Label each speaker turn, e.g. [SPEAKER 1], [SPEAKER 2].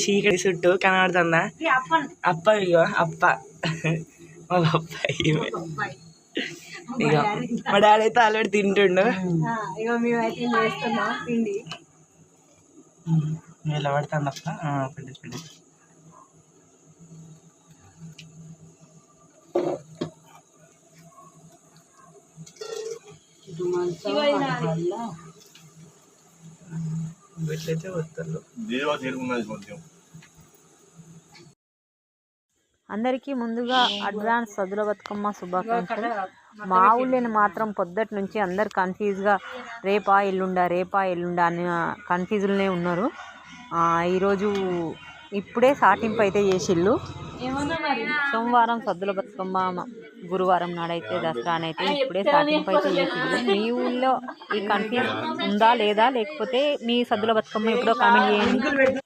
[SPEAKER 1] చీకటి చుట్టూ కనబడుతుందా అప్ప ఇగో అప్ప మా అబ్బాయి ఇగో మా డాడీ అయితే ఆల్రెడీ తింటుండు ఇలా పడుతుంది అప్ప పిండి పిండి వీటిలైతే వస్తారు.
[SPEAKER 2] అందరికీ ముందుగా అడ్వాన్స్ సద్దుల బతుకమ్మ శుభాకాంక్షలు. మా ఊళ్ళోని మాత్రం పొద్దుటి నుంచి అందరు కన్ఫ్యూజ్గా రేపా ఎల్లుండా అని కన్ఫ్యూజుల్నే ఉన్నారు. ఈరోజు ఇప్పుడే సాటింపు అయితే చేసిళ్ళు. సోమవారం సద్దుల బతుకమ్మ, గురువారం నాడైతే దసరా అని అయితే ఇప్పుడే సాటింపు అయితే చేసిళ్ళు. మీ ఊళ్ళో ఈ కన్ఫ్యూజ్ ఉందా లేదా, లేకపోతే మీ సద్దుల బతుకమ్మ ఎప్పుడో కామెంట్ చేయండి.